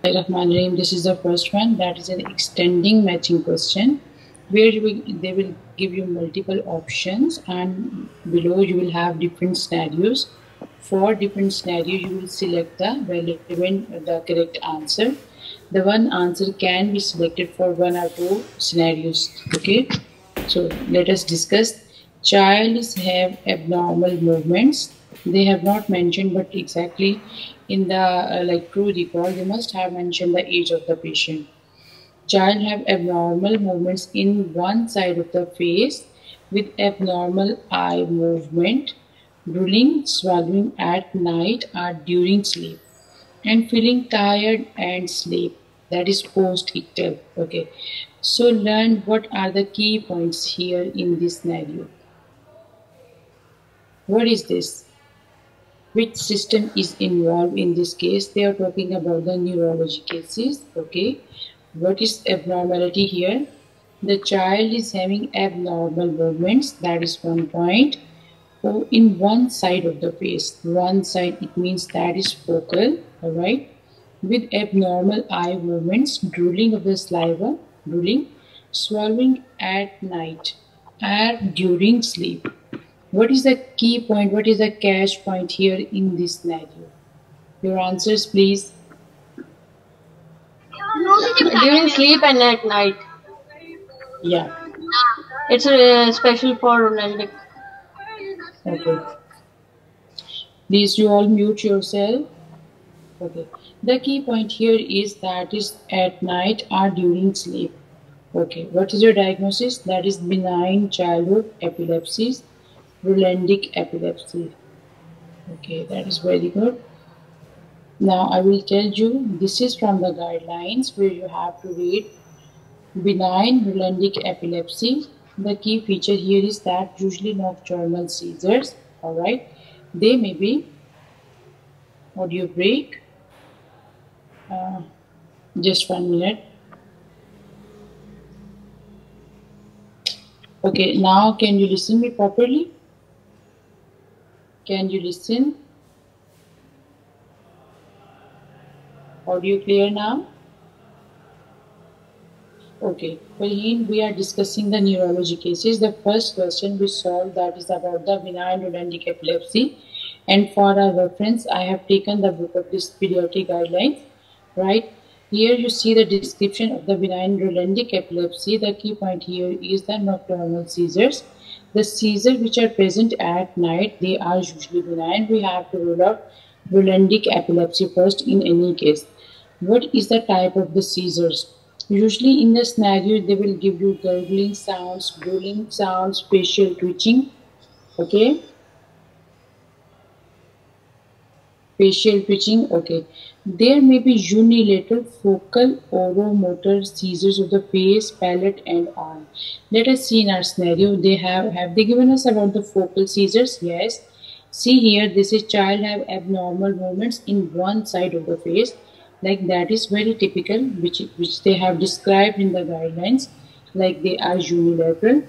Rahmanirrahim. This is the first one, that is an extending matching question where they will give you multiple options, and below you will have different scenarios. For different scenarios you will select the correct answer. The one answer can be selected for one or two scenarios. Okay, so let us discuss. Childs have abnormal movements. They have not mentioned, but exactly in the like true recall they must have mentioned the age of the patient. Child have abnormal movements in one side of the face with abnormal eye movement, drooling, swallowing at night or during sleep, and feeling tired and sleep. That is post-ictal. Okay. So learn what are the key points here in this scenario. What is this? Which system is involved in this case? They are talking about the neurology cases. Okay. What is abnormality here? The child is having abnormal movements. That is one point. So in one side of the face, one side, it means that is focal. All right. With abnormal eye movements, drooling of the saliva, drooling, swallowing at night or during sleep. What is the key point? What is the catch point here in this scenario? Your answers, please. During sleep and at night. Yeah. It's special for Rolandic. Okay. Please, you all mute yourself. Okay. The key point here is that is at night or during sleep. Okay. What is your diagnosis? That is benign childhood epilepsies, Rolandic epilepsy. Okay, that is very good. Now I will tell you, this is from the guidelines where you have to read benign Rolandic epilepsy. The key feature here is that usually nocturnal seizures. Alright, they may be audio break. Just 1 minute. Okay, now can you listen me properly? Can you listen? Audio clear now? Okay, well here we are discussing the neurology cases. The first question we solved, that is about the benign Rolandic epilepsy, and for our reference I have taken the book of this Pediatric Guidelines. Right here you see the description of the benign Rolandic epilepsy. The key point here is the nocturnal seizures. The seizures which are present at night, they are usually benign. We have to rule out Rolandic epilepsy first in any case. What is the type of the seizures? Usually in the scenario they will give you gurgling sounds, drooling sounds, facial twitching. Okay, facial twitching. Okay, there may be unilateral focal oromotor seizures of the face, palate and arm. Let us see in our scenario. They have they given us about the focal seizures? Yes. See here, this is child have abnormal movements in one side of the face. Like that is very typical, which they have described in the guidelines, like they are unilateral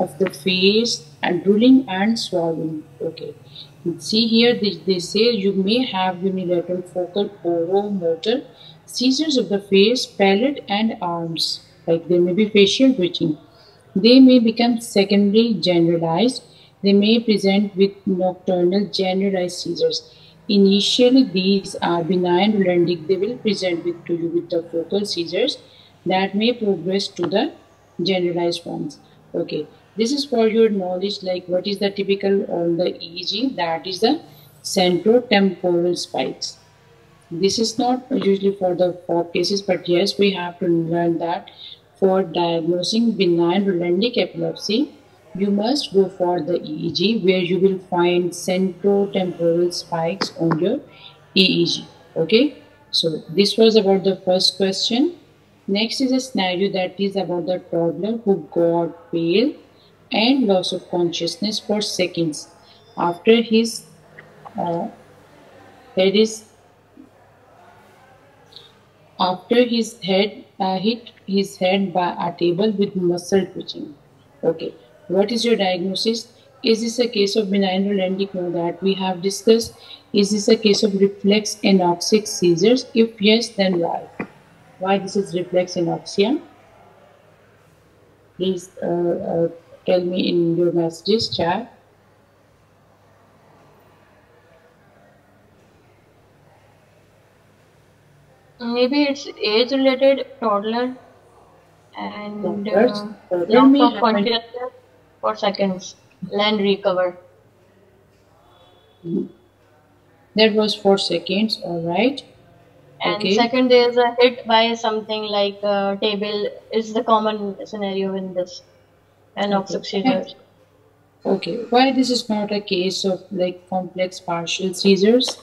of the face and drooling and swallowing. Okay, see here they say you may have unilateral focal oromotor seizures of the face, palate and arms. Like there may be facial twitching. They may become secondary generalized. They may present with nocturnal generalized seizures. Initially, these are benign Rolandic. They will present to you with the focal seizures that may progress to the generalized ones. Okay, this is for your knowledge. Like what is the typical on the EEG? That is the centrotemporal spikes. This is not usually for the FOB cases, but yes, we have to learn that for diagnosing benign Rolandic epilepsy, you must go for the EEG, where you will find centrotemporal spikes on your EEG. Okay, so this was about the first question. Next is a scenario that is about the toddler who got pale and loss of consciousness for seconds after his head hit his head by a table with muscle twitching. Okay, what is your diagnosis? Is this a case of benign Rolandic? No, that we have discussed. Is this a case of reflex anoxic seizures? If yes, then why? Why this is reflex anoxia? Please tell me in your messages chat. Maybe it's age-related, toddler, and Toddler loss may of have an consciousness for seconds, then recover. that was 4 seconds. All right. And Okay. second, there's a hit by something like a table is the common scenario in this Okay. anoxic seizures. Okay. Why this is not a case of like complex partial seizures?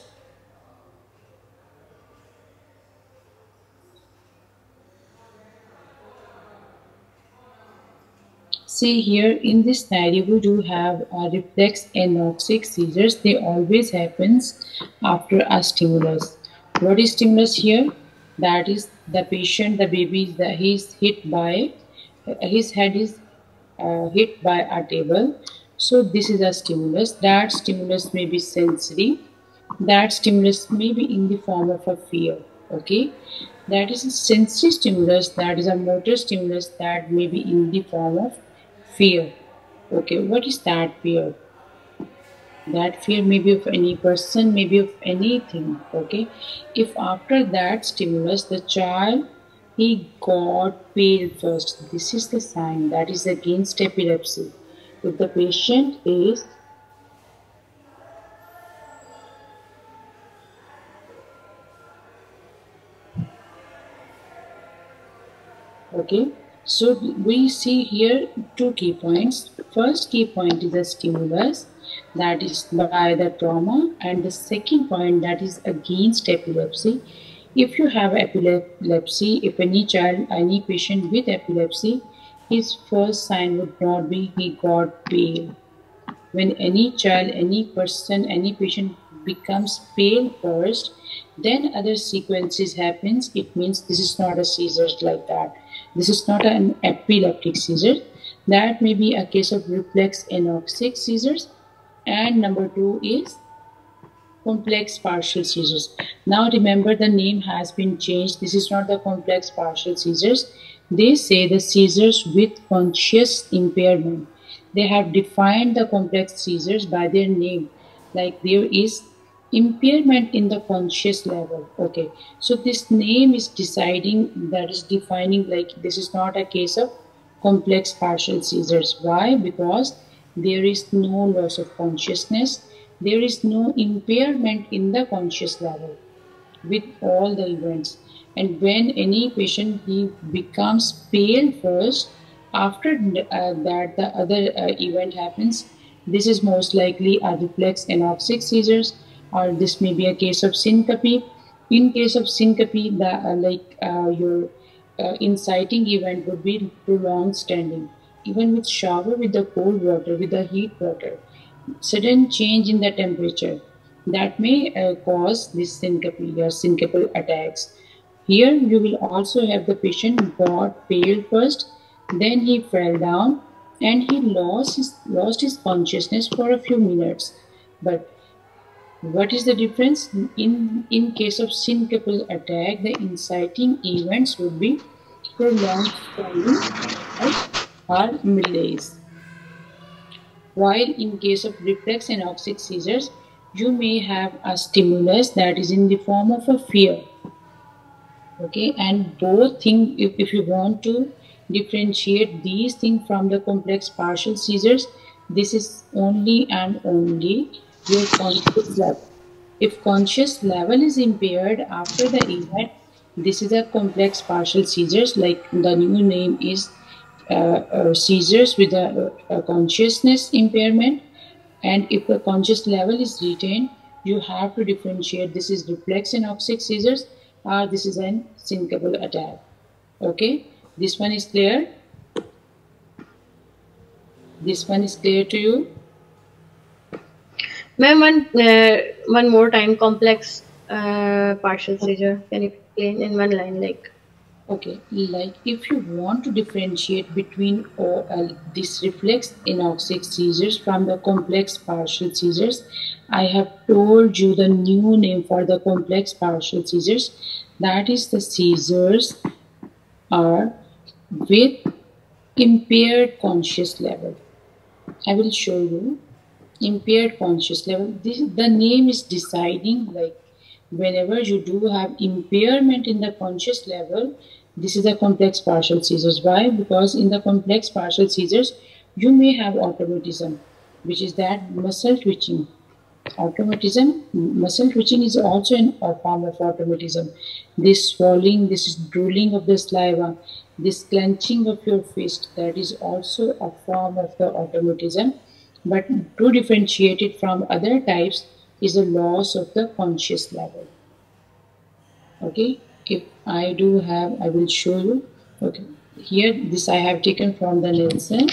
See here in this scenario, we do have reflex anoxic seizures. They always happens after a stimulus. What is stimulus here? That is the patient, the baby, that he's hit by, his head is hit by a table. So this is a stimulus. That stimulus may be sensory. That stimulus may be in the form of a fear. Okay, that is a sensory stimulus. That is a motor stimulus that may be in the form of fear. Okay, what is that fear? That fear may be of any person, maybe of anything. Okay, if after that stimulus the child he got pale first, this is the sign that is against epilepsy. If the patient is okay, so we see here two key points. First key point is the stimulus, that is by the trauma, and the second point that is against epilepsy. If you have epilepsy, if any child, any patient with epilepsy, his first sign would not be he got pale. When any child, any person, any patient becomes pale first, then other sequences happens. It means this is not a seizure like that. This is not an epileptic seizure. That may be a case of reflex anoxic seizures. And number two is complex partial seizures. Now remember the name has been changed. This is not the complex partial seizures. They say the seizures with conscious impairment. They have defined the complex seizures by their name. Like there is impairment in the conscious level. Okay, so this name is deciding, that is defining, like this is not a case of complex partial seizures. Why? Because there is no loss of consciousness, there is no impairment in the conscious level with all the events. And when any patient he becomes pale first, after that the other event happens, this is most likely a reflex anoxic seizures, or this may be a case of syncope. In case of syncope, the your inciting event would be prolonged standing, even with shower with the cold water, with the heat water, sudden change in the temperature, that may cause this syncope or syncopal attacks. Here you will also have the patient got pale first, then he fell down and he lost his consciousness for a few minutes. But what is the difference? In case of syncopal attack, the inciting events would be prolonged standing or malaise. While in case of reflex anoxic seizures, you may have a stimulus that is in the form of a fear. Okay, and both things, if you want to differentiate these things from the complex partial seizures, this is only and only your conscious level. If conscious level is impaired after the event, this is a complex partial seizures, like the new name is seizures with a consciousness impairment. And if the conscious level is retained, you have to differentiate this is reflex anoxic seizures or this is an syncopal attack. Okay, this one is clear. This one is clear to you. Ma'am, one more time, complex partial seizure. Can you explain in one line, like? Okay, like if you want to differentiate between this reflex anoxic seizures from the complex partial seizures, I have told you the new name for the complex partial seizures, That is, the seizures are with impaired conscious level. I will show you impaired conscious level. The name is deciding, like whenever you do have impairment in the conscious level, this is a complex partial seizures. Why? Because in the complex partial seizures, you may have automatism, which is that muscle twitching. Automatism, muscle twitching is also a form of automatism. This swallowing, this drooling of the saliva, this clenching of your fist, that is also a form of the automatism. But to differentiate it from other types is a loss of the conscious level. Okay, if I do have, I will show you. Okay, here this I have taken from the Nielsen,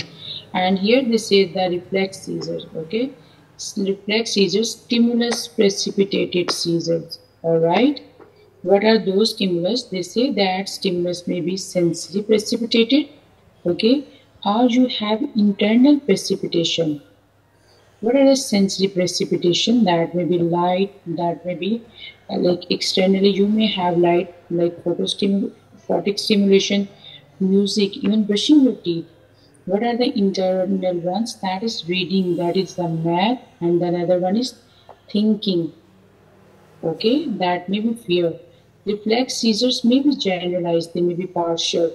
and here this is the reflex seizures. Okay, reflex seizures, stimulus precipitated seizures. All right, what are those stimulus? They say that stimulus may be sensory precipitated, okay, or you have internal precipitation. What are the sensory precipitation? That may be light, that may be like externally you may have light like photic stimulation, music, even brushing your teeth. What are the internal ones? That is reading, that is the math, and then another one is thinking. Okay, that may be fear. Reflex seizures may be generalized, they may be partial.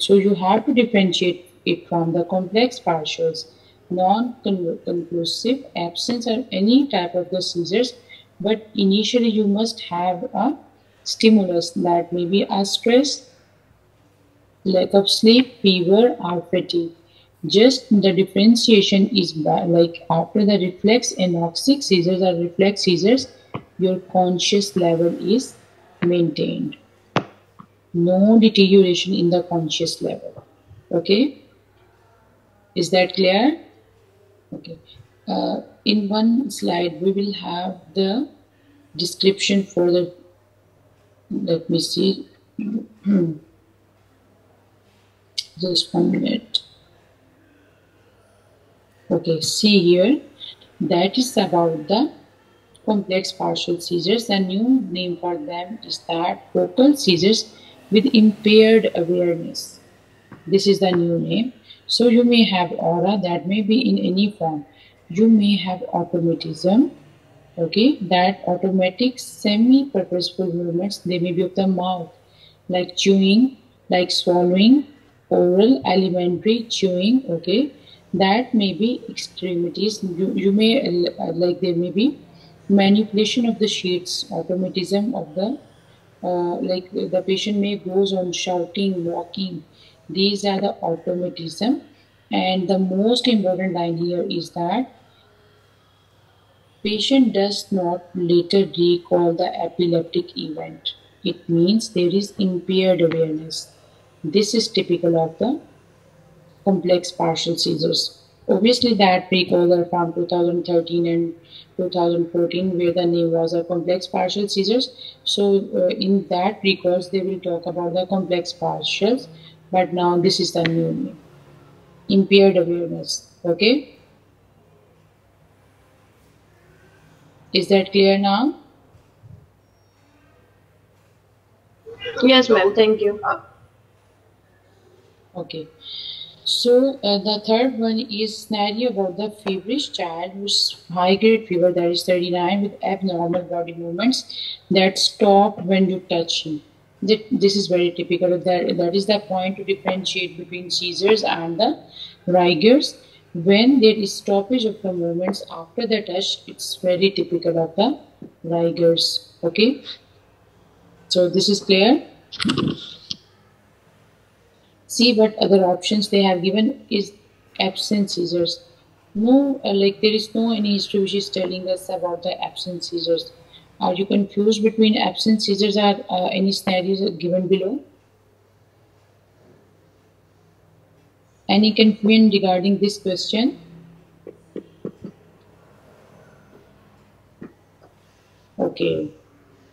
So you have to differentiate it from the complex partials, non-conclusive, absence or any type of the seizures, but initially you must have a stimulus that may be a stress, lack of sleep, fever or fatigue. Just the differentiation is like after the reflex anoxic seizures or reflex seizures, your conscious level is maintained. No deterioration in the conscious level. Okay, is that clear? Okay. In one slide, we will have the description for the, let me see, just 1 minute. Okay, see here, that is about the complex partial seizures. The new name for them is that focal seizures with impaired awareness. This is the new name. So you may have aura, that may be in any form. You may have automatism, okay, that automatic semi-purposeful movements, they may be of the mouth, like chewing, like swallowing, oral alimentary chewing, okay, that may be extremities. You may like there may be manipulation of the sheets, automatism of the like the patient may goes on shouting, walking. These are the automatism. And the most important line here is that patient does not later recall the epileptic event. It means there is impaired awareness. This is typical of the complex partial seizures. Obviously, that recall are from 2013 and 2014, where the name was a complex partial seizures. So, in that recalls, they will talk about the complex partials, but now this is the new name, impaired awareness. Okay, is that clear now? Yes, ma'am. Thank you. Okay. So the third one is scenario about the feverish child who's high grade fever, that is 39, with abnormal body movements that stop when you touch him. This is very typical. That is the point to differentiate between seizures and the rigors. When there is stoppage of the movements after the touch, it's very typical of the rigors. Okay, so this is clear. See what other options they have given is absent seizures. No, like there is no any history which is telling us about the absent seizures. Are you confused between absent seizures or any scenarios given below? Any confusion regarding this question? Okay,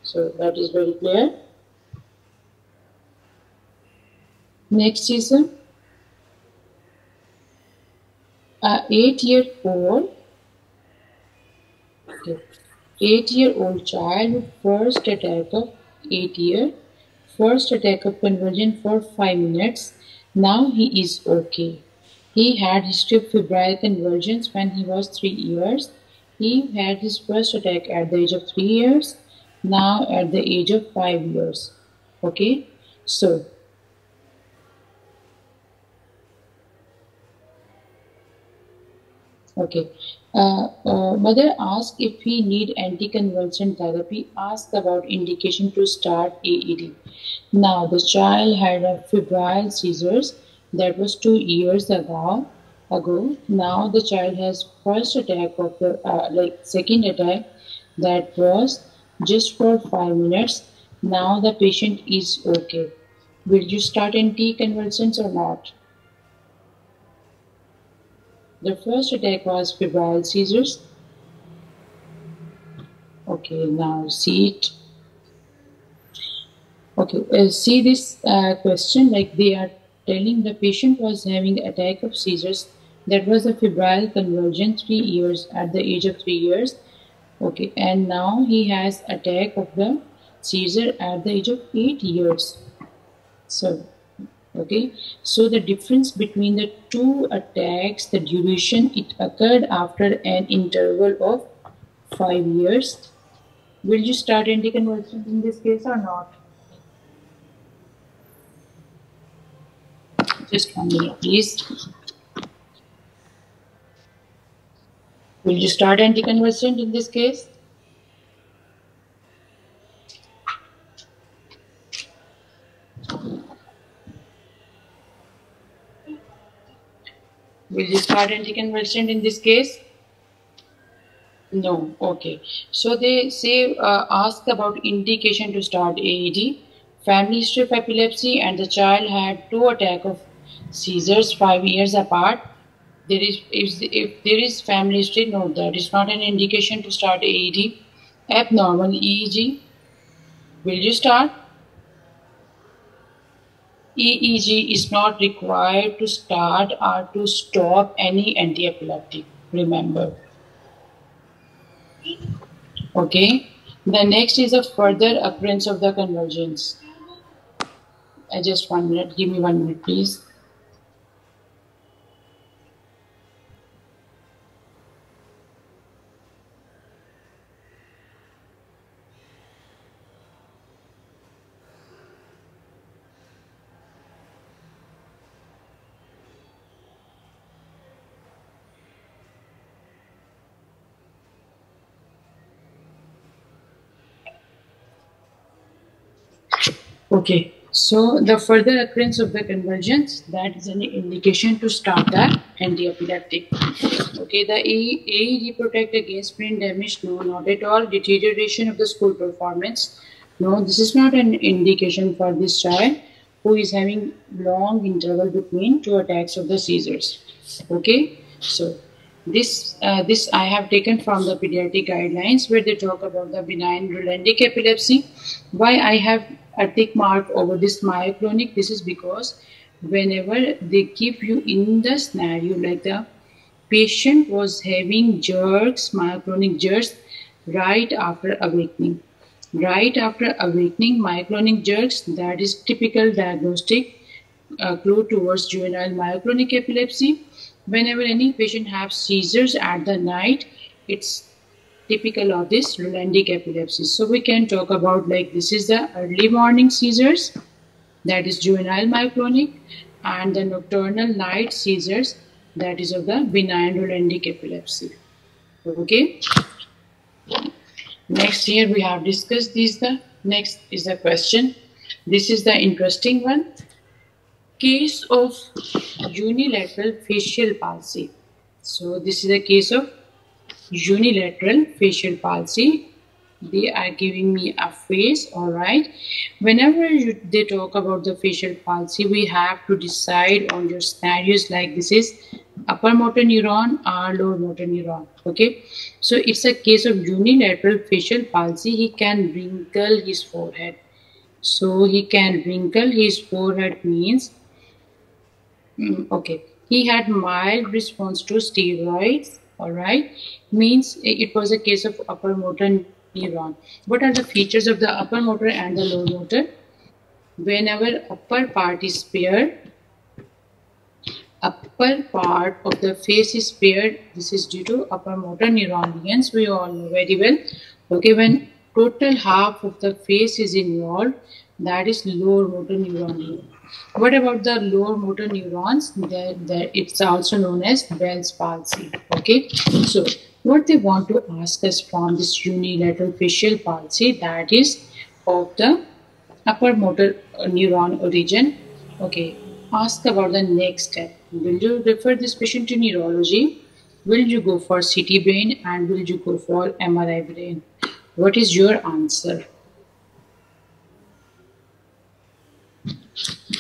so that is very clear. Next is a 8-year-old, okay, 8-year-old child with first attack of 8 years. First attack of convulsion for 5 minutes. Now he is okay. He had history of febrile convulsions when he was 3 years. He had his first attack at the age of 3 years. Now at the age of 5 years. Okay. So okay. Mother asked if he need anticonvulsant therapy. Asked about indication to start AED. Now the child had a febrile seizures that was 2 years ago. Now the child has first attack of the second attack that was just for 5 minutes. Now the patient is okay. Will you start anticonvulsants or not? The first attack was febrile seizures. Okay, now see it. Okay, see this question, like they are telling the patient was having attack of seizures that was a febrile convulsion 3 years at the age of 3 years. Okay, and now he has attack of the seizure at the age of 8 years. So, okay, so the difference between the two attacks, the duration, it occurred after an interval of 5 years. Will you start anticonvulsants in this case or not? Just 1 minute, please. Will you start anticonvulsant in this case? Will you start anticonvulsant in this case? No. Okay. So they say ask about indication to start AED. Family history of epilepsy, and the child had 2 attacks of seizures 5 years apart. If there is family history, no, that is not an indication to start AED. Abnormal EEG. Will you start? EEG is not required to start or to stop any anti-epileptic. Remember. Okay. The next is a further occurrence of the convulsions. Just 1 minute. Give me 1 minute, please. Okay, so the further occurrence of the convulsions, that is an indication to start the anti-epileptic. Okay, the AED protect against brain damage? No, not at all. Deterioration of the school performance? No, this is not an indication for this child who is having long interval between 2 attacks of the seizures. Okay, so this I have taken from the Pediatric Guidelines, where they talk about the benign Neurologic epilepsy. Why I have a tick mark over this myoclonic? This is because whenever they give you in the scenario, like the patient was having jerks, myoclonic jerks, right after awakening. Right after awakening, myoclonic jerks, that is typical diagnostic clue towards juvenile myoclonic epilepsy. Whenever any patient has seizures at the night, it's typical of this Neurologic epilepsy. So we can talk about, like, this is the early morning seizures, that is juvenile myoclonic, and the nocturnal night seizures, that is of the benign Neurologic epilepsy. Okay. Next, here we have discussed these. The next is the question. This is the interesting one. Case of unilateral facial palsy. So this is a case of unilateral facial palsy. They are giving me a face. All right. Whenever they talk about the facial palsy, we have to decide on your scenarios, like this is upper motor neuron or lower motor neuron. Okay, so it's a case of unilateral facial palsy. He can wrinkle his forehead. So he can wrinkle his forehead means okay, he had mild response to steroids. All right, means it was a case of upper motor neuron. What are the features of the upper motor and the lower motor? Whenever upper part is paired, upper part of the face is paired, this is due to upper motor neuron ligands, we all know very well. Okay, when total half of the face is involved, that is lower motor neuron. What about the lower motor neurons? It's also known as Bell's palsy. Okay, so what they want to ask us from this unilateral facial palsy, that is of the upper motor neuron origin. Okay, ask about the next step. Will you refer this patient to neurology? Will you go for CT brain and will you go for MRI brain? What is your answer?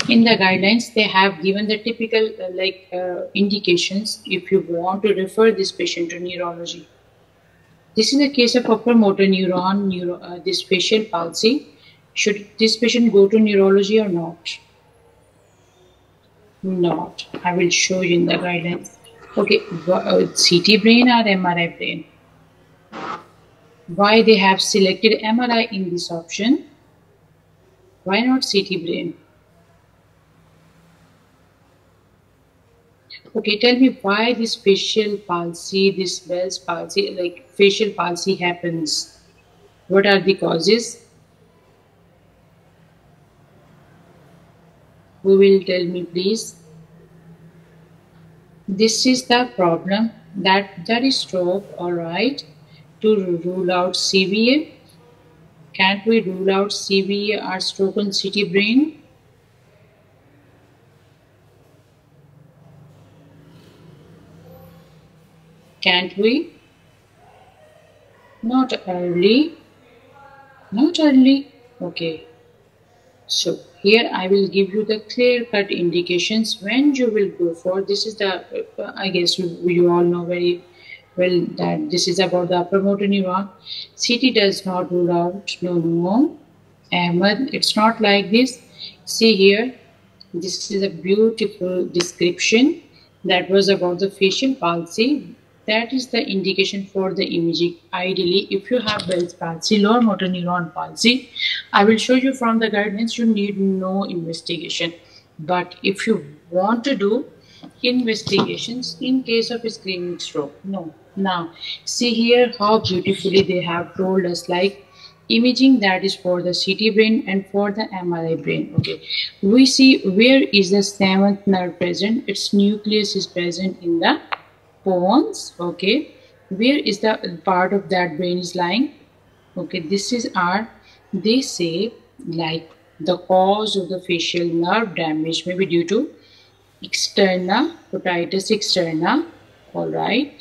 In the guidelines, they have given the typical indications if you want to refer this patient to neurology. This is a case of upper motor neuron, this facial palsy. Should this patient go to neurology or not? Not. I will show you in the guidelines. Okay, CT brain or MRI brain? Why they have selected MRI in this option? Why not CT brain? Okay, tell me why this facial palsy, this Bell's palsy, like facial palsy happens. What are the causes? Who will tell me, please? This is the problem, that is stroke, all right. To rule out CVA, can't we rule out CVA or stroke on CT brain? Can't we? Not early. Not early. Okay. So here I will give you the clear-cut indications when you will go for. This is the, I guess you all know very well that this is about the upper motor neuron. CT does not rule out. No. Ahmed, it's not like this. See here, this is a beautiful description that was about the facial palsy. That is the indication for the imaging. Ideally, if you have Bell's palsy, lower motor neuron palsy, I will show you from the guidelines, you need no investigation. But if you want to do investigations in case of screening stroke, no. Now, see here how beautifully they have told us, like imaging that is for the CT brain and for the MRI brain. Okay, we see where is the seventh nerve present. Its nucleus is present in the pons. Okay, where is the part of that brain is lying? Okay, this is our, they say, like the cause of the facial nerve damage may be due to externa, otitis externa, all right,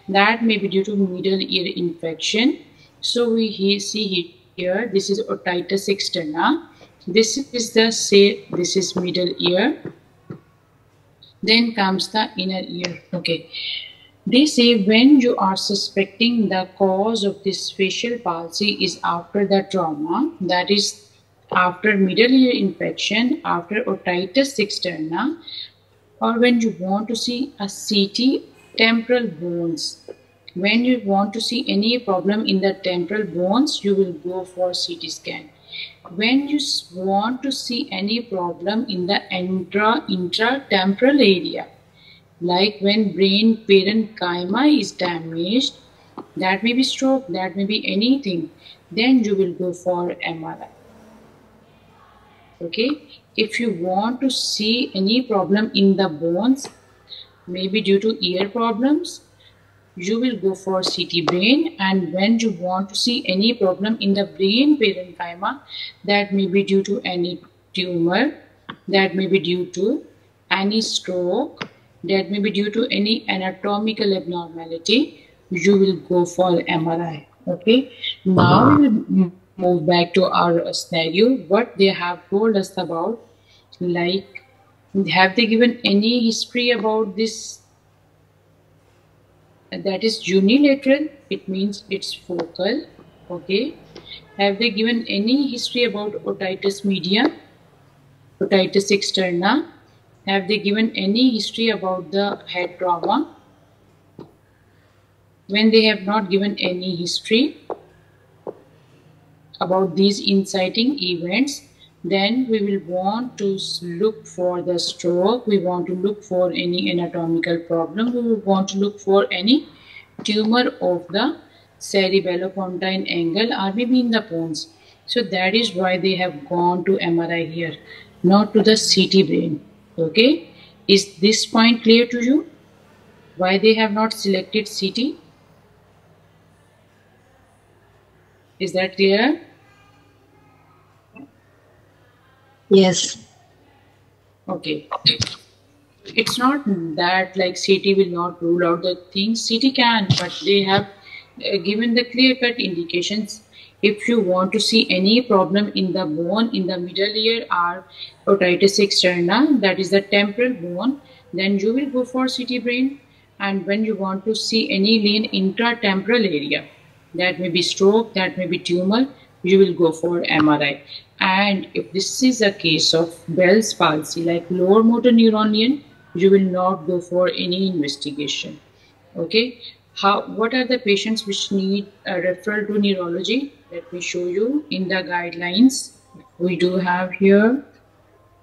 that may be due to middle ear infection. So we see here, this is otitis externa, this is the, say, this is middle ear, then comes the inner ear. Okay, they say when you are suspecting the cause of this facial palsy is after the trauma, that is after middle ear infection, after otitis externa, or when you want to see a CT temporal bones. When you want to see any problem in the temporal bones, you will go for CT scan. When you want to see any problem in the intratemporal area, like when brain parenchyma is damaged, that may be stroke, that may be anything, then you will go for MRI. Okay, if you want to see any problem in the bones, maybe due to ear problems, you will go for CT brain. And when you want to see any problem in the brain parenchyma, that may be due to any tumor, that may be due to any stroke, that may be due to any anatomical abnormality, you will go for MRI. Okay, now we will move back to our scenario. What they have told us about, like, have they given any history about this? That is unilateral, it means it's focal. Okay, have they given any history about otitis media, otitis externa? Have they given any history about the head trauma? When they have not given any history, about these inciting events, then we will want to look for the stroke, we want to look for any anatomical problem, we will want to look for any tumor of the cerebellopontine angle or maybe in the bones. So that is why they have gone to MRI here, not to the CT brain. Okay, is this point clear to you? Why they have not selected CT? Is that clear? Yes. Okay. It's not that like CT will not rule out the things. CT can, but they have given the clear-cut indications. If you want to see any problem in the bone in the middle ear or otitis externa, that is the temporal bone, then you will go for CT brain. And when you want to see any lean intratemporal area, that may be stroke, that may be tumor, you will go for MRI. And if this is a case of Bell's palsy, like lower motor neuron lesion, you will not go for any investigation. Okay, what are the patients which need a referral to neurology? Let me show you in the guidelines. We do have here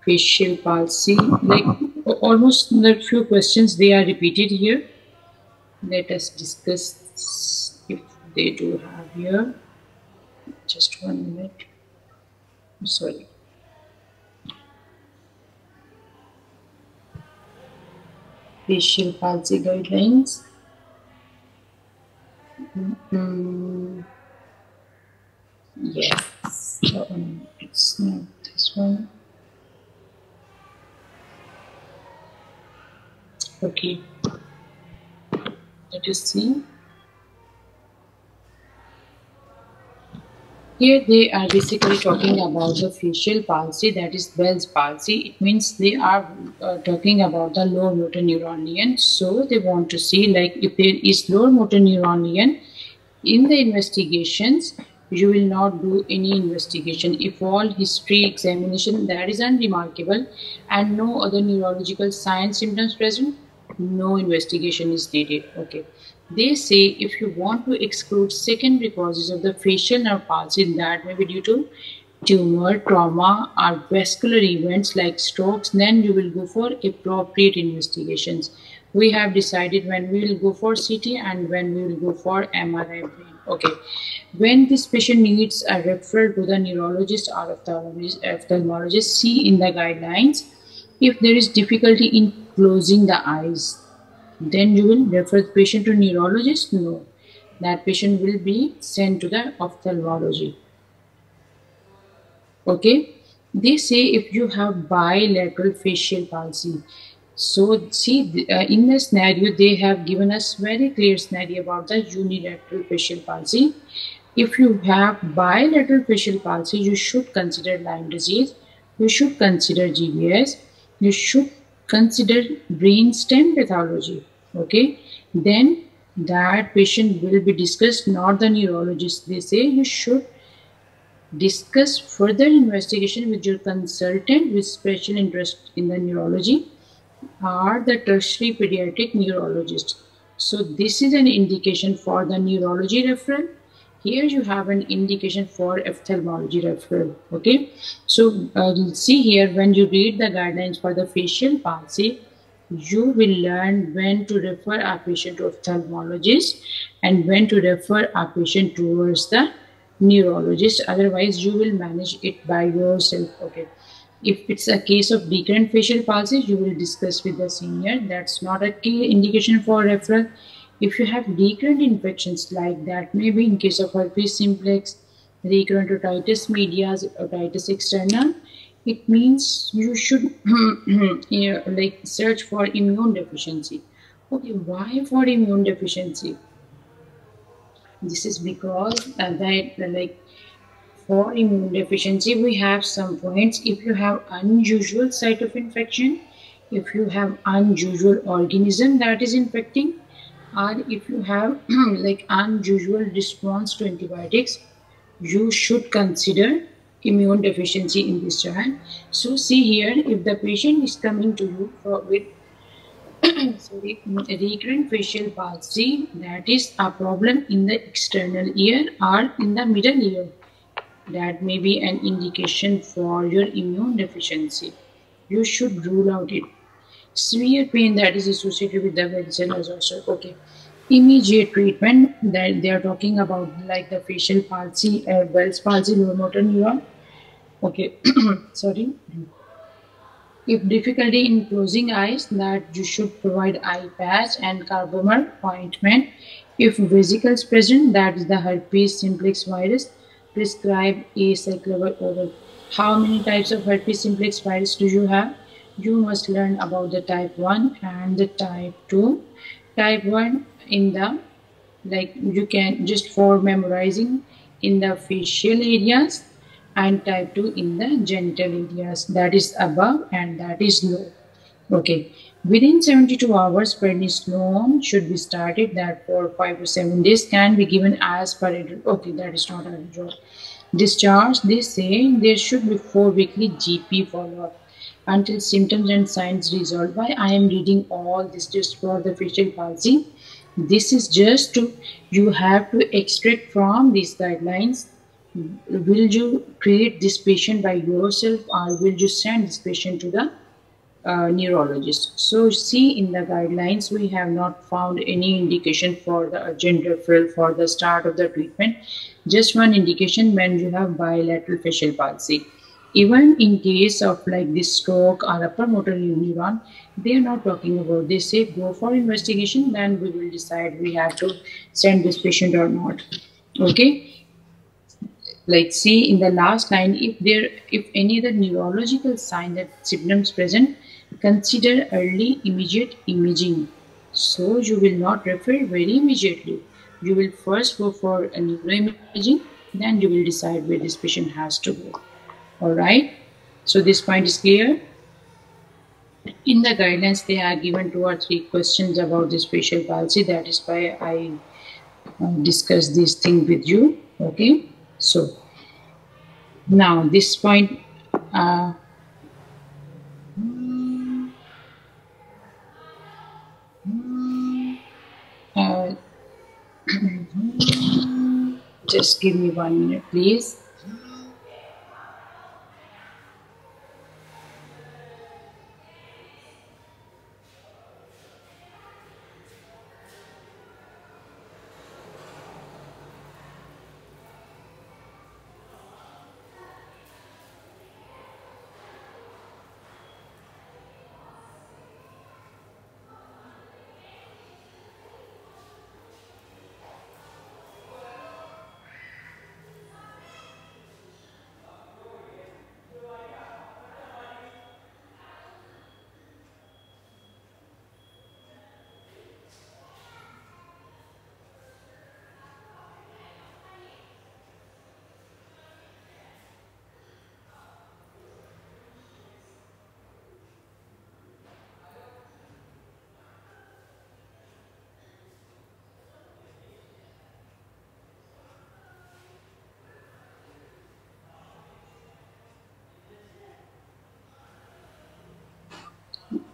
facial palsy, like almost the few questions they are repeated here. Let us discuss if they do have here. Just 1 minute. Sorry. Facial palsy guidelines. Yes, it's not this one. Okay, let us see. Here they are basically talking about the facial palsy, that is Bell's palsy. It means they are talking about the lower motor neuron lesion. So they want to see like if there is lower motor neuron lesion, in the investigations, you will not do any investigation. If all history examination that is unremarkable and no other neurological signs symptoms present, no investigation is needed. Okay. They say if you want to exclude secondary causes of the facial nerve palsy, that may be due to tumor, trauma, or vascular events like strokes, then you will go for appropriate investigations. We have decided when we will go for CT and when we will go for MRI brain. Okay. When this patient needs a referral to the neurologist or ophthalmologist, see in the guidelines. If there is difficulty in closing the eyes, then you will refer the patient to neurologist? No. That patient will be sent to the ophthalmology. Okay. They say if you have bilateral facial palsy. So see, in the scenario, they have given us very clear scenario about the unilateral facial palsy. If you have bilateral facial palsy, you should consider Lyme disease. You should consider GBS. You should consider brainstem pathology. Okay, then that patient will be discussed, not the neurologist. They say you should discuss further investigation with your consultant with special interest in the neurology or the tertiary pediatric neurologist. So this is an indication for the neurology referral. Here you have an indication for ophthalmology referral. Okay, so see here when you read the guidelines for the facial palsy, you will learn when to refer a patient to ophthalmologist and when to refer a patient towards the neurologist. Otherwise, you will manage it by yourself. Okay. If it's a case of recurrent facial palsy, you will discuss with the senior. That's not a key indication for referral. If you have recurrent infections like that, maybe in case of herpes simplex, recurrent otitis media, otitis externa, it means you should like search for immune deficiency. Okay, why for immune deficiency? This is because for immune deficiency, we have some points. If you have unusual site of infection, if you have unusual organism that is infecting, or if you have like unusual response to antibiotics, you should consider immune deficiency in this child. So see here, if the patient is coming to you with recurrent facial palsy, that is a problem in the external ear or in the middle ear. That may be an indication for your immune deficiency. You should rule out it. Severe pain that is associated with the varicose ulcer. Okay. Immediate treatment that they are talking about, like the facial palsy, Bell's palsy, lower motor neuron. Okay. Sorry. If difficulty in closing eyes, that you should provide eye patch and carbomer ointment. If vesicles present, that is the herpes simplex virus, prescribe acyclovir oral. How many types of herpes simplex virus do you have? You must learn about the type 1 and the type 2. Type 1 in the, like, you can just for memorizing, in the facial areas, and type 2 in the genital areas, that is above and that is low. Okay, within 72 hours prednisone should be started, that for 5 to 7 days can be given as per adult. Okay, that is not unusual. Discharge, they say there should be 4 weekly GP follow-up until symptoms and signs resolve. Why I am reading all this just for the facial palsy? This is just to, you have to extract from these guidelines. Will you treat this patient by yourself, or will you send this patient to the neurologist? So see, in the guidelines we have not found any indication for the urgent referral for the start of the treatment. Just one indication when you have bilateral facial palsy. Even in case of like this stroke or upper motor neuron, they are not talking about. They say go for investigation, then we will decide we have to send this patient or not. Okay, like see in the last line, if any other neurological sign that symptoms present, consider early immediate imaging. So you will not refer very immediately. You will first go for a neuroimaging, then you will decide where this patient has to go. All right, so this point is clear. In the guidelines they are given 2 or 3 questions about this facial palsy. That is why I discuss this thing with you. Okay, so now this point, uh, uh, just give me 1 minute, please.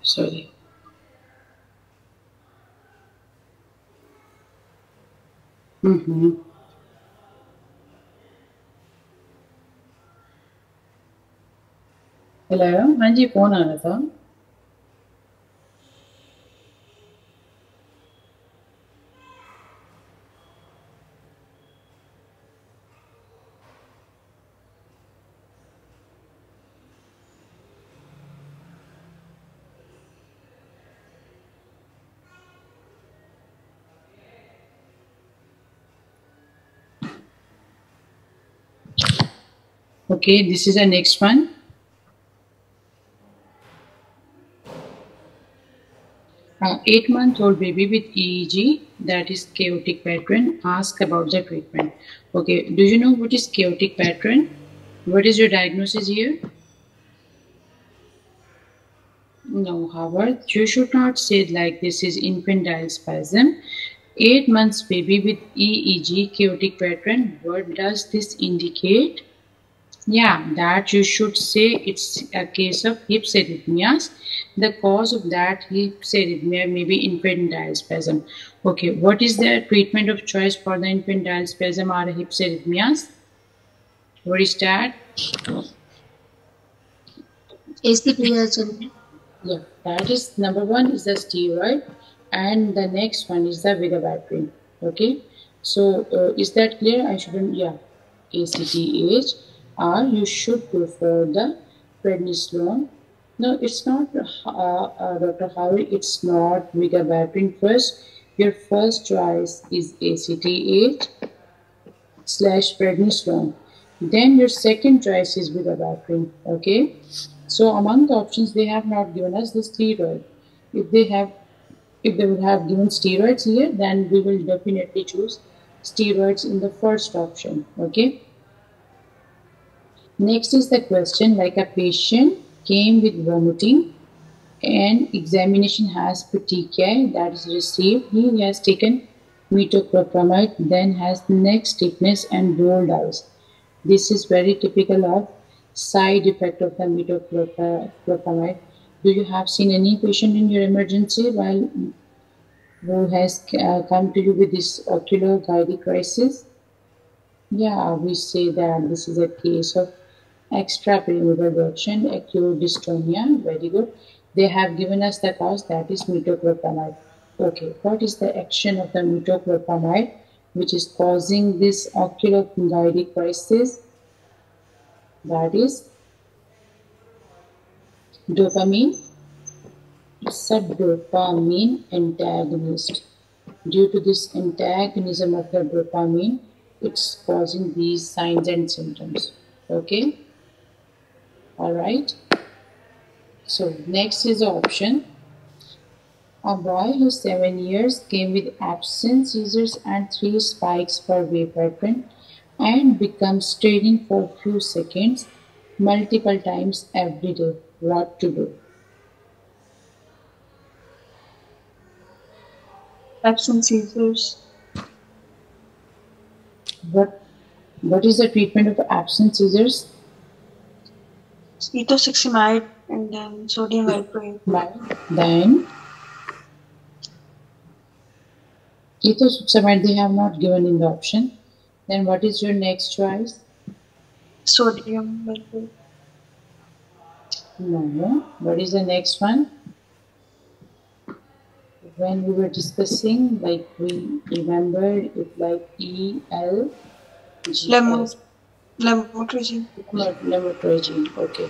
Sorry. Mm-hmm. Hello, हाँ जी, phone आ रहा था. Okay, this is the next one. 8-month-old baby with EEG, that is chaotic pattern. Ask about the treatment. Okay, do you know what is chaotic pattern? What is your diagnosis here? No, Howard, you should not say it like this is infantile spasm. 8 months baby with EEG chaotic pattern. What does this indicate? Yeah, that you should say it's a case of hips arrhythmias. The cause of that hips arrhythmia may be infantile spasm. Okay, what is the treatment of choice for the infantile spasm or hips arrhythmias? Restart. ACTH. Yeah, that is number one is the steroid, and the next one is the vigabatrin. Okay, so is that clear? I shouldn't. Yeah, ACTH, or you should go for the prednisolone. No, it's not, Dr. Howie. It's not vigabatrin first. Your first choice is ACTH slash prednisolone. Then your second choice is vigabatrin. Okay. So among the options, they have not given us the steroid. If they have, if they would have given steroids here, then we will definitely choose steroids in the first option. Okay. Next is the question, like a patient came with vomiting and examination has petechiae that is received. He has taken metoclopramide, then has neck stiffness and rolled eyes. This is very typical of side effect of the metoclopramide. Do you have seen any patient in your emergency while who has come to you with this ocular gyri crisis? Yeah, we say that this is a case of extrapyramidal reaction, acute dystonia. Very good. They have given us the cause, that is metoclopramide. Okay, what is the action of the metoclopramide which is causing this ocular gyri crisis? That is dopamine. It's a dopamine antagonist. Due to this antagonism of the dopamine, it's causing these signs and symptoms. Okay. All right. So next is the option. A boy who's 7 years came with absent seizures and 3 spikes per wave pattern and becomes staring for few seconds multiple times every day. What to do? Absent seizures. What is the treatment of absent seizures? Ethosuximide and then sodium valproate. Then ethosuximide they have not given in the option. Then what is your next choice? Sodium valproate. No. What is the next one? When we were discussing, like we remembered it like ELGS. Lamotrigine. Lamotrigine. Okay.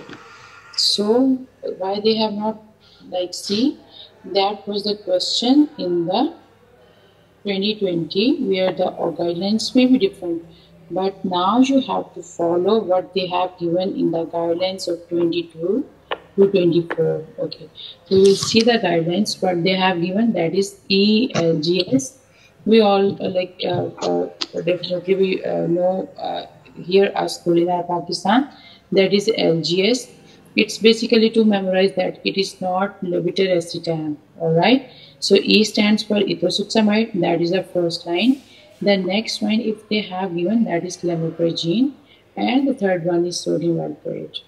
So why they have not, like, see, that was the question in the 2020 where the guidelines may be different, but now you have to follow what they have given in the guidelines of 22 to 24. Okay, we will see the guidelines what they have given, that is ELGS. We all definitely we know here at school in our Pakistan, that is LGS. It's basically to memorize that it is not levetiracetam. All right. So E stands for ethosuximide. That is the first line. The next one, if they have given, that is lamotrigine, and the third one is sodium valproate.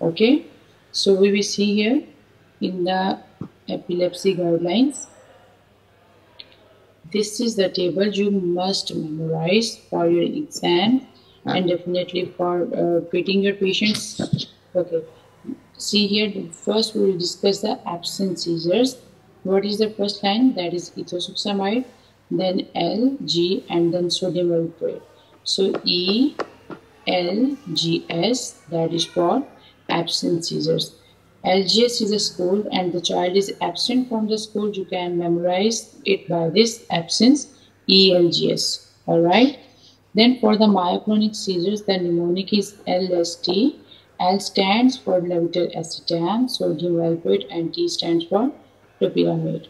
Okay. So we will see here in the epilepsy guidelines. This is the table you must memorize for your exam and definitely for treating your patients. Okay. See here, first we will discuss the absent seizures. What is the first line? That is ethosuximide, then L, G, and then sodium valproate. So E, L, G, S, that is for absent seizures. LGS is a school and the child is absent from the school. You can memorize it by this absence, ELGS. Alright. Then for the myoclonic seizures, the mnemonic is LST. L stands for levetiracetam, sodium valproate, and T stands for topiramate.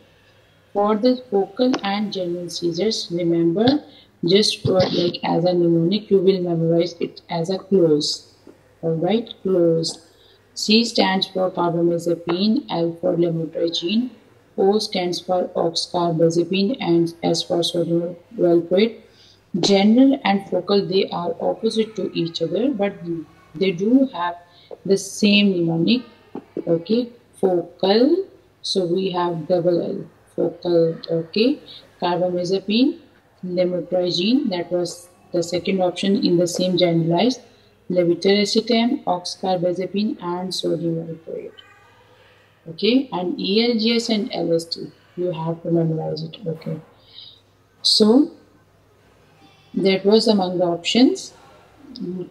For the focal and general seizures, remember, just for like as a mnemonic, you will memorize it as a close. Alright, close. C stands for carbamazepine, L for lamotrigine, O stands for oxcarbazepine, and S for sodium valproate. General and focal, they are opposite to each other, but they do have the same mnemonic. Okay, focal. So we have double L, focal. Okay, carbamazepine, lamotrigine. That was the second option in the same generalized. levetiracetam, oxcarbazepine, and sodium valproate. Okay, and ELGS and LSD. You have to memorize it. Okay, so that was among the options.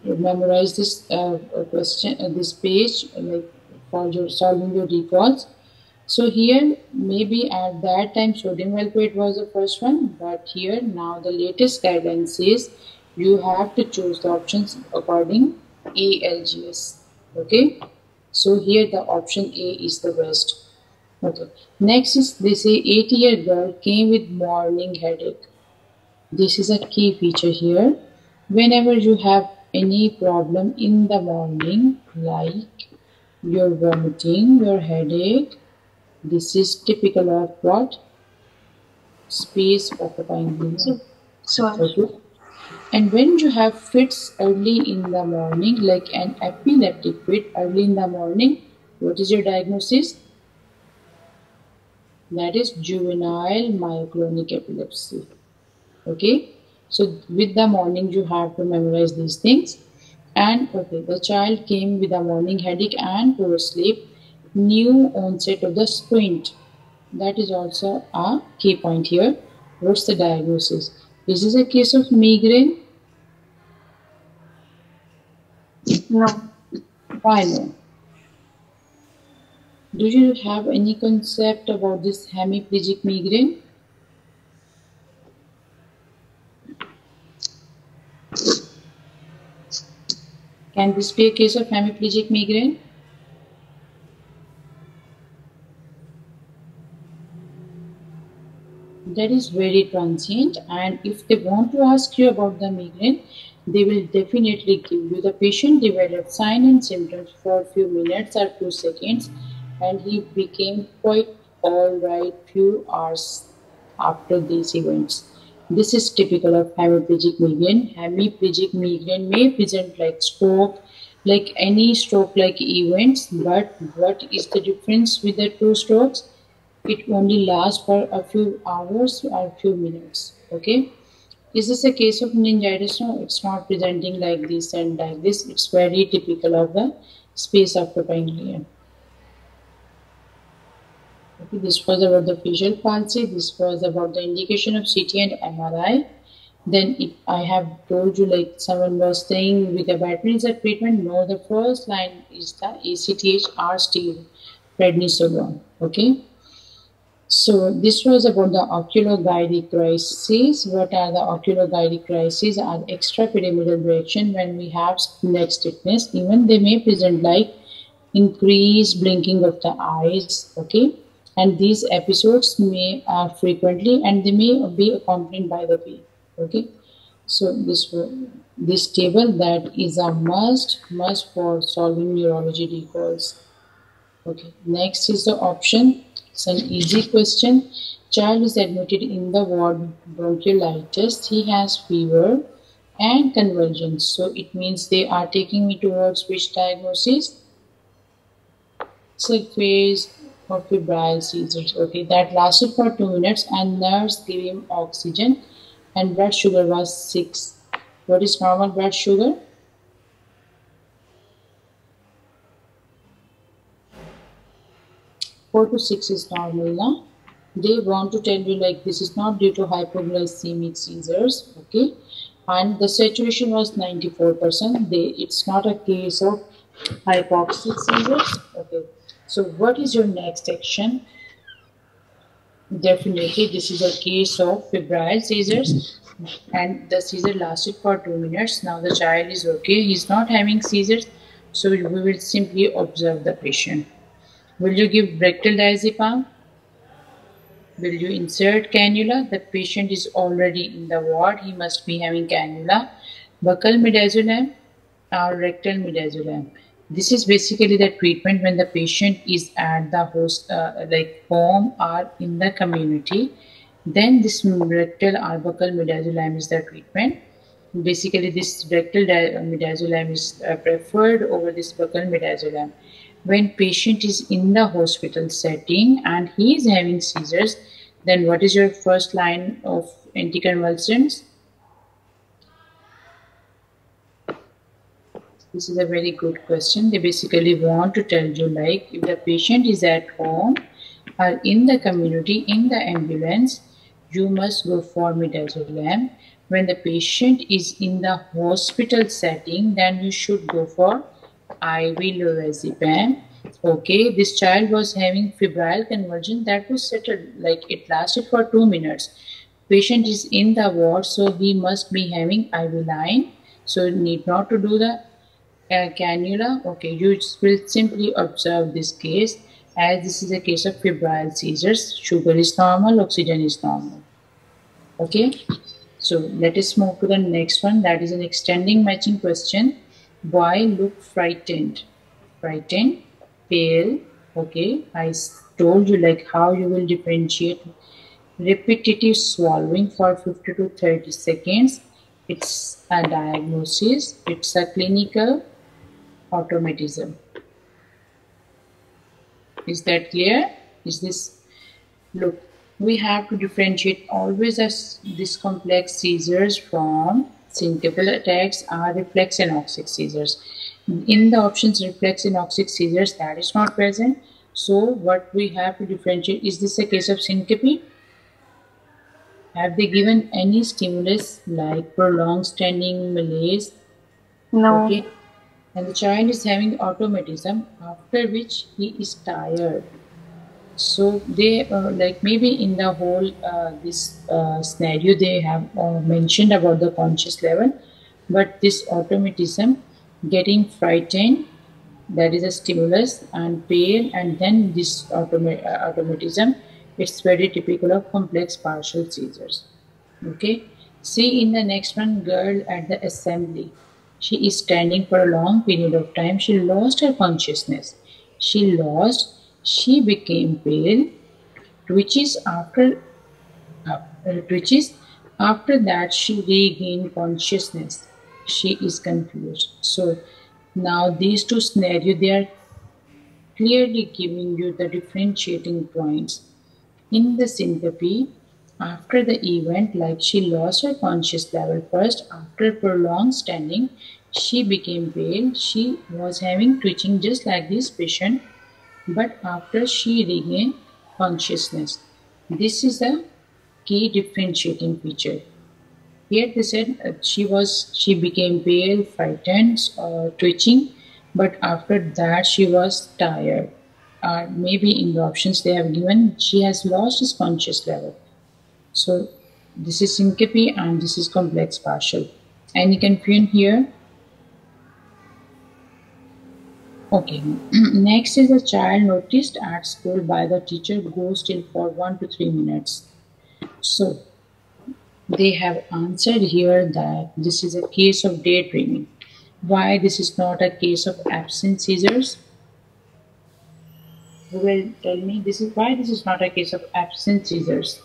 Memorize this question, this page, like for your solving your recalls. So here, maybe at that time sodium valproate was the first one, but here now the latest guideline says you have to choose the options according ALGS. Okay, so here the option A is the best. Okay, next is they say 8-year girl came with morning headache. This is a key feature here. Whenever you have any problem in the morning, like your vomiting, your headache, this is typical of what? Space occupying bleeding. Sorry. Okay. And when you have fits early in the morning, like an epileptic fit early in the morning, what is your diagnosis? That is juvenile myoclonic epilepsy. Okay. So with the morning, you have to memorize these things. And okay, the child came with a morning headache and poor sleep, new onset of the squint. That is also a key point here. What's the diagnosis? Is this a case of migraine? No. Why no? Do you have any concept about this hemiplegic migraine? Can this be a case of hemiplegic migraine? That is very transient, and if they want to ask you about the migraine, they will definitely give you the patient developed sign and symptoms for a few minutes or few seconds, and he became quite alright few hours after these events. This is typical of hemiplegic migraine. Hemiplegic migraine may present like stroke, like any stroke-like events, but what is the difference with the two strokes? It only lasts for a few hours or a few minutes. Okay. Is this a case of meningitis? No, it's not presenting like this and like this. It's very typical of the space occupying lesion. Okay, this was about the facial palsy. This was about the indication of CT and MRI. Then I have told you like someone was saying with a battery is a treatment. No, the first line is the ACTH R steel prednisolone. Okay. So this was about the oculogyric crises. What are the oculogyric crises? Are extrapyramidal reaction when we have neck stiffness. Even they may present like increased blinking of the eyes. Okay, and these episodes may frequently and they may be accompanied by the pain. Okay, so this table that is a must for solving neurology recalls. Okay, next is the option. It's an easy question. Child is admitted in the ward bronchiolitis. He has fever and convulsions. So it means they are taking me towards which diagnosis? Phase of febrile seizures. Okay, that lasted for 2 minutes and nurse gave him oxygen and blood sugar was 6. What is normal blood sugar? 4 to 6 is normal now. They want to tell you like this is not due to hypoglycemic seizures, okay, and the saturation was 94%. It's not a case of hypoxic seizures. Okay, so what is your next action? Definitely this is a case of febrile seizures and the seizure lasted for 2 minutes. Now the child is okay, he's not having seizures, so we will simply observe the patient. Will you give rectal diazepam? Will you insert cannula? The patient is already in the ward. He must be having cannula. Buccal midazolam or rectal midazolam. This is basically the treatment when the patient is at the host, like home or in the community. Then this rectal or buccal midazolam is the treatment. Basically, this rectal midazolam is preferred over this buccal midazolam. When patient is in the hospital setting and he is having seizures, then what is your first line of anticonvulsants? This is a very good question. They basically want to tell you, like, if the patient is at home or in the community, in the ambulance, you must go for midazolam. When the patient is in the hospital setting, then you should go for IV lorazepam. Okay, this child was having febrile convulsion that was settled, like it lasted for 2 minutes. Patient is in the ward, so he must be having IV line. So need not to do the cannula. Okay, you will simply observe this case as this is a case of febrile seizures. Sugar is normal, oxygen is normal. Okay, so let us move to the next one. That is an extending matching question. Boy look frightened, frightened, pale. Okay, I told you like how you will differentiate repetitive swallowing for 50 to 30 seconds. It's a diagnosis. It's a clinical automatism. Is that clear? Is this, look, we have to differentiate always as this complex seizures from syncopal attacks or reflex anoxic seizures. In the options reflex anoxic seizures, that is not present. So what we have to differentiate, is this a case of syncope? Have they given any stimulus like prolonged standing malaise? No. Okay, and the child is having automatism after which he is tired. So they like maybe in the whole this scenario they have mentioned about the conscious level, but this automatism, getting frightened, that is a stimulus, and pale, and then this automatism, it's very typical of complex partial seizures. Okay, see in the next one, girl at the assembly. She is standing for a long period of time. She lost her consciousness. She became pale, twitches after twitches. After that, she regained consciousness. She is confused. So now these two scenarios, they are clearly giving you the differentiating points. In the syncope, after the event, like she lost her conscious level first, after prolonged standing, she became pale. She was having twitching just like this patient, but after she regained consciousness. This is a key differentiating feature. Here they said she became pale, frightened, twitching, but after that she was tired. Maybe in the options they have given, she has lost his conscious level. So this is syncope and this is complex partial. Any confusion here? Okay. Next is a child noticed at school by the teacher goes still for 1 to 3 minutes. So they have answered here that this is a case of daydreaming. Why this is not a case of absent seizures? Who will tell me this is why this is not a case of absent seizures?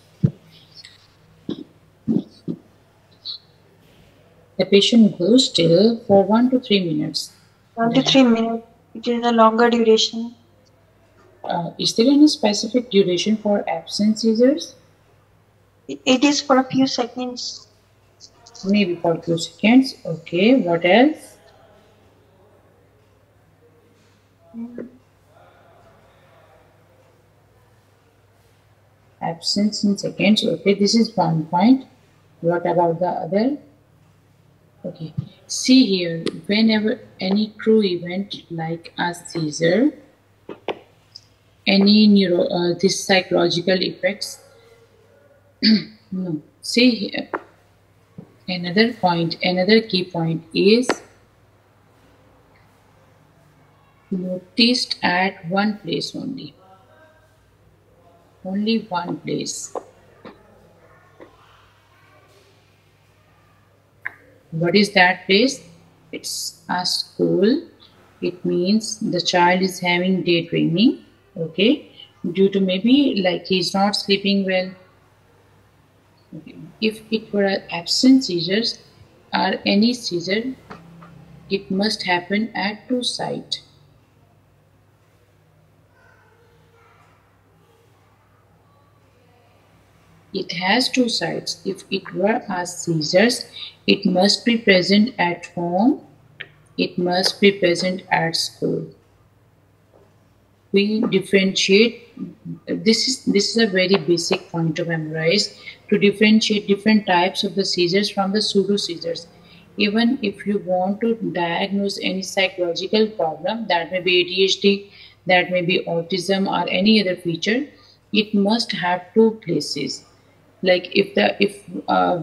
The patient goes still for 1 to 3 minutes. 1 to 3 minutes. It is a longer duration. Is there any specific duration for absent seizures? It is for a few seconds. Maybe for a few seconds. Okay, what else? Absence in seconds. Okay, this is one point. What about the other? Okay, see here, whenever any true event like a seizure, any this psychological effects, no, see here, another point, another key point is noticed at one place only one place. What is that place? It's a school. It means the child is having daydreaming, okay, due to maybe like he's not sleeping well. Okay. If it were an absent seizures or any seizure, it must happen at two sites. It has two sites. If it were as seizures, it must be present at home, It must be present at school. We differentiate. This is a very basic point to memorize, to differentiate different types of the seizures from the pseudo seizures. Even if you want to diagnose any psychological problem, that may be ADHD, that may be autism or any other feature, it must have two places. Like if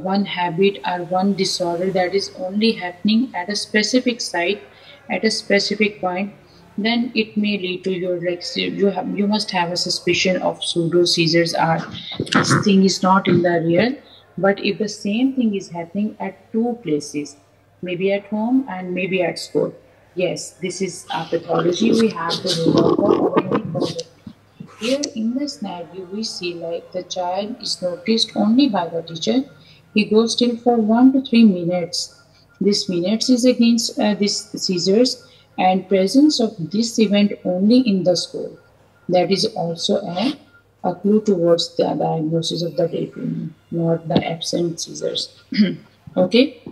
one habit or one disorder that is only happening at a specific site at a specific point, then it may lead to your, like, you must have a suspicion of pseudo seizures, or this thing is not in the real. But if the same thing is happening at two places, maybe at home and maybe at school, yes, this is a pathology we have to rule out for any problem. Here in the scenario, we see like the child is noticed only by the teacher. He goes still for 1 to 3 minutes. This minutes is against this seizures and presence of this event only in the school. That is also a clue towards the diagnosis of the daydreaming, not the absent seizures. Okay.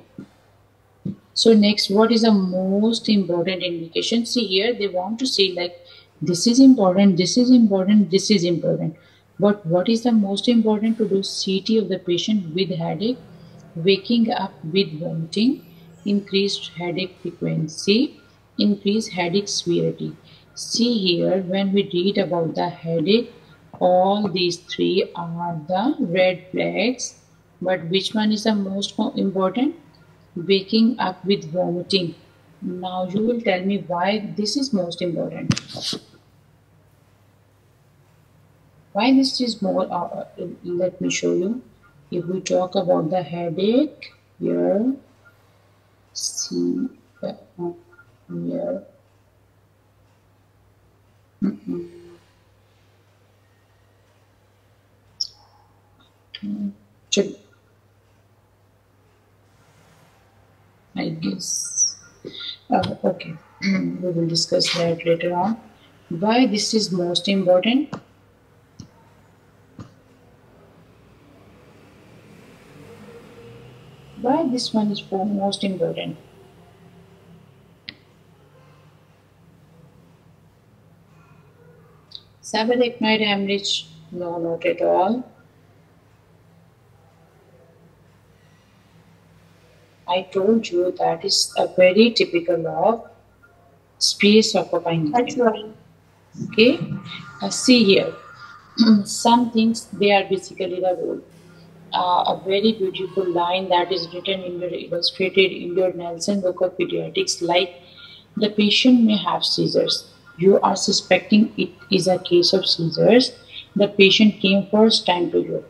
So next, what is the most important indication? See here, they want to say like this is important, this is important, this is important. But what is the most important? To do CT of the patient with headache, waking up with vomiting, increased headache frequency, increased headache severity. See here, when we read about the headache, all these three are the red flags. But which one is the most important? Waking up with vomiting. Now you will tell me why this is most important. Why this is more, let me show you. If we talk about the headache, here, see, here, check. I guess. Okay, we will discuss that later on. Why this is most important? Why this one is most important? Subarachnoid hemorrhage? No, not at all. I told you that is a very typical of space occupying. That's why. Okay, see here. Some things, they are basically the rule. A very beautiful line that is written in your illustrated in your Nelson book of pediatrics, like the patient may have seizures. You are suspecting it is a case of seizures. The patient came first time to you.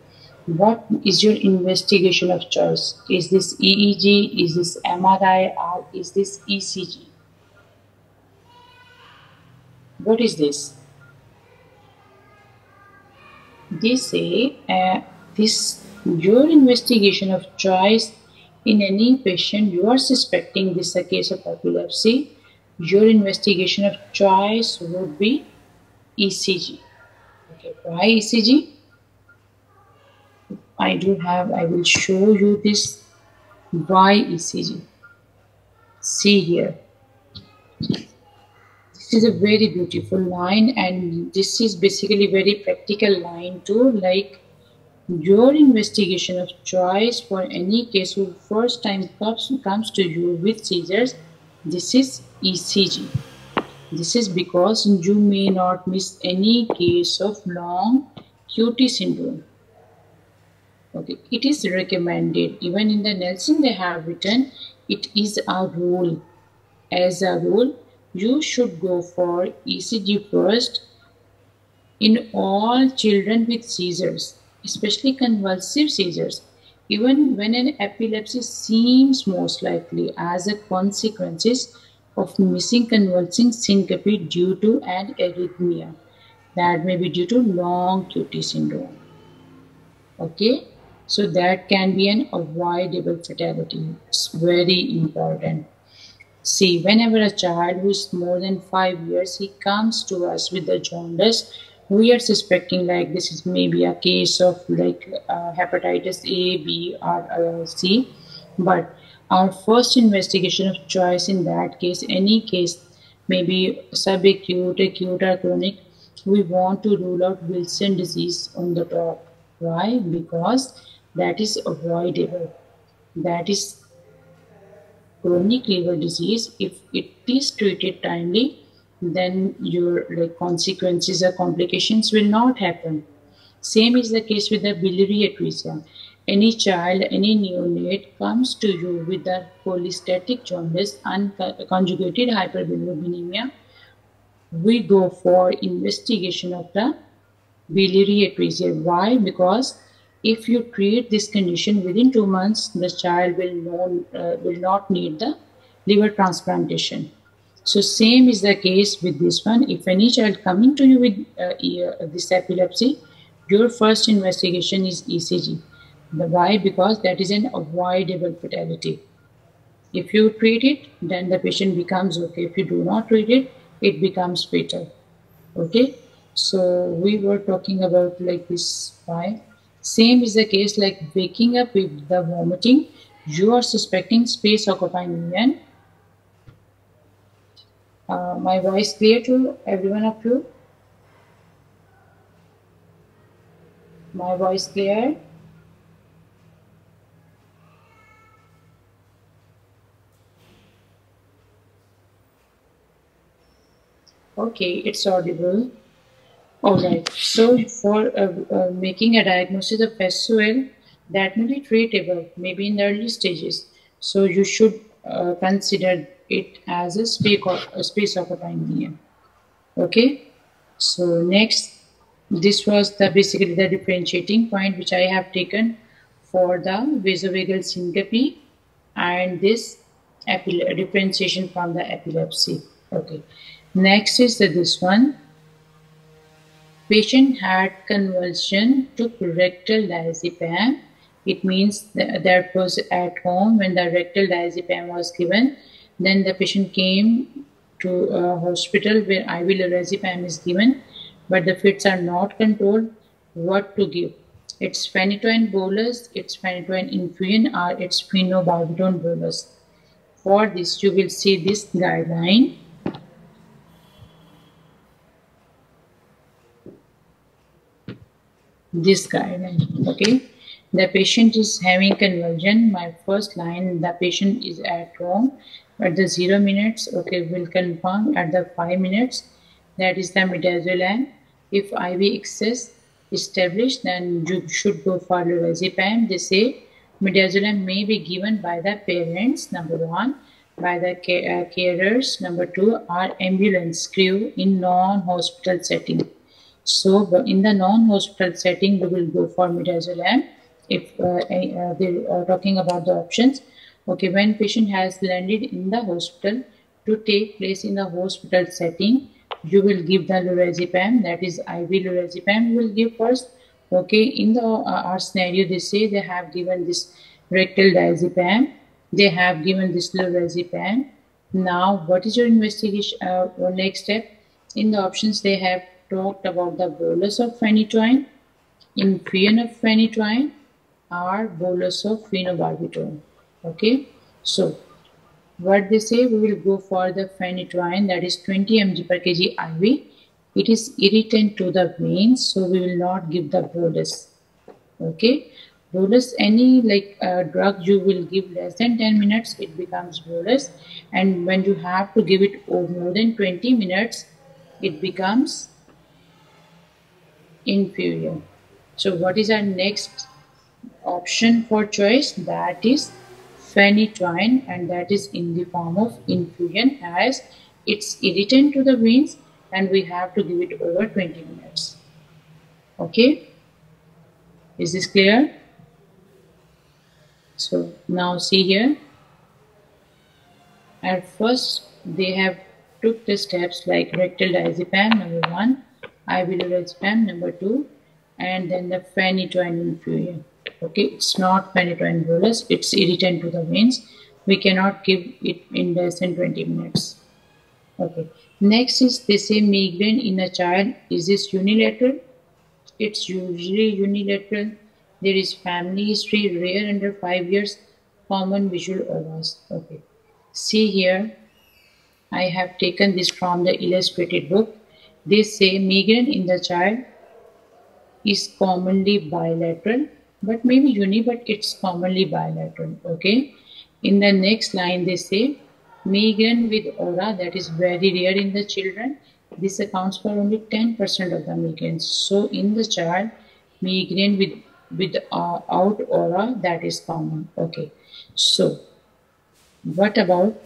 What is your investigation of choice? Is this EEG? Is this MRI? Or is this ECG? What is this? They say your investigation of choice in any patient you are suspecting this is a case of epilepsy. Your investigation of choice would be ECG. Okay, why ECG? I will show you this. Why ECG? See here. This is a very beautiful line, and this is basically very practical line too. Like your investigation of choice for any case who first time comes to you with seizures, this is ECG. This is because you may not miss any case of long QT syndrome. Okay, it is recommended. Even in the Nelson they have written it is a rule. As a rule, you should go for ECG first in all children with seizures, especially convulsive seizures, even when an epilepsy seems most likely as a consequence of missing convulsing syncope due to an arrhythmia. That may be due to long QT syndrome. Okay, so that can be an avoidable fatality. It's very important. See, whenever a child who is more than 5 years, he comes to us with the jaundice, we are suspecting like this is maybe a case of like hepatitis A, B, or C. But Our first investigation of choice in that case, any case, maybe subacute, acute, or chronic, we want to rule out Wilson disease on the top. Why? Because that is avoidable. That is chronic liver disease. If it is treated timely, then your consequences or complications will not happen. Same is the case with the biliary atresia. Any child, any neonate comes to you with the cholestatic jaundice, unconjugated hyperbilirubinemia, we go for investigation of the biliary atresia. Why? Because if you treat this condition within 2 months, the child will not need the liver transplantation. So same is the case with this one. If any child coming to you with this epilepsy, your first investigation is ECG. Why? Because that is an avoidable fatality. If you treat it, then the patient becomes okay. If you do not treat it, it becomes fatal. Okay, so we were talking about like this. Why? Same is the case like waking up with the vomiting. You are suspecting space occupying union. My voice clear to everyone of you? My voice clear? Okay, it's audible. Alright, so for making a diagnosis of SOL, that may be treatable, maybe in the early stages. So you should consider it as a space occupying medium. Okay, so next, this was the basically the differentiating point which I have taken for the vasovagal syncope and this differentiation from the epilepsy. Okay, next is this one. Patient had convulsion, took rectal diazepam. It means that was at home when the rectal diazepam was given. Then the patient came to a hospital where IV lorazepam is given, but the fits are not controlled. What to give? It's phenytoin bolus, it's phenytoin infusion, or it's phenobarbital bolus. For this, you will see this guideline. This guideline. Okay, the patient is having convulsion. My first line, the patient is at home at the 0 minutes. Okay, we'll confirm at the 5 minutes. That is the midazolam. If IV excess established, then you should go for lorazepam. They say midazolam may be given by the parents, number 1, by the carers, number 2, or ambulance crew in non-hospital setting. So in the non-hospital setting, we will go for midazolam. If they are talking about the options, okay, when patient has landed in the hospital, to take place in the hospital setting, you will give the lorazepam, that is IV lorazepam you will give first. Okay, in the our scenario, they say they have given this rectal diazepam, they have given this lorazepam. Now, what is your investigation next step? In the options, they have talked about the bolus of phenytoin, infusion of phenytoin, or bolus of phenobarbital. Okay, so what they say, we will go for the phenytoin, that is 20 mg per kg IV. It is irritant to the veins, so we will not give the bolus. Okay, bolus, any drug you will give less than 10 minutes, it becomes bolus, and when you have to give it more than 20 minutes, it becomes infusion. So what is our next option for choice? That is phenytoin, and that is in the form of infusion, as it's irritant to the veins and we have to give it over 20 minutes. Okay, is this clear? So now see here, at first they have took the steps like rectal diazepam number 1, IV lorazepam number 2, and then the phenytoin infusion. Okay, it's not phenytoin bolus, it's irritant to the veins. We cannot give it in less than 20 minutes. Okay, next is they say migraine in a child. Is this unilateral? It's usually unilateral. There is family history, rare under 5 years. common visual auras. Okay. See here, I have taken this from the illustrated book. They say migraine in the child is commonly bilateral, but maybe uni, but it's commonly bilateral. Okay. In the next line, they say migraine with aura, that is very rare in the children. This accounts for only 10% of the migraines. So in the child, migraine without aura, that is common. Okay. So what about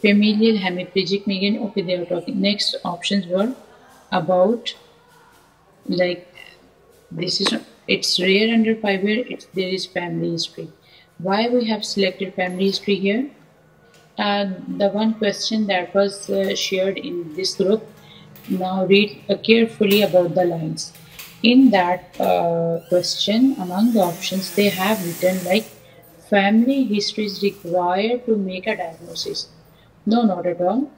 familial hemiplegic migraine? Okay, they are talking. Next options were about like this is it's rare under 5 years. There is family history. Why we have selected family history here? The one question that was shared in this group. Now read carefully about the lines. In that question, among the options, they have written like family history is required to make a diagnosis. No, not at all.